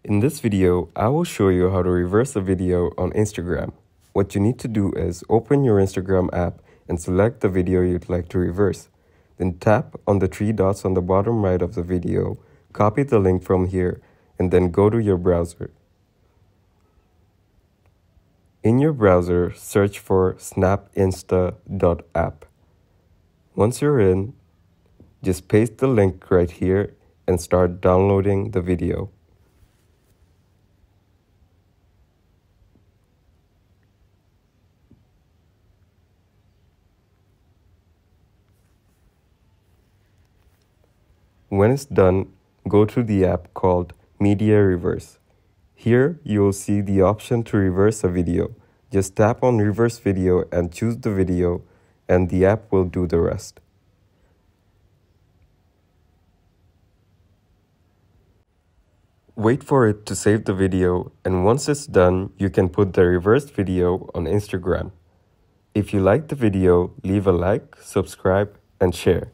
In this video, I will show you how to reverse a video on Instagram. What you need to do is open your Instagram app and select the video you'd like to reverse. Then tap on the three dots on the bottom right of the video, copy the link from here, and then go to your browser. In your browser, search for snapinsta.app. Once you're in, just paste the link right here and start downloading the video. When it's done, go to the app called Media Reverse. Here, you will see the option to reverse a video. Just tap on Reverse Video and choose the video, and the app will do the rest. Wait for it to save the video, and once it's done, you can put the reversed video on Instagram. If you like the video, leave a like, subscribe, and share.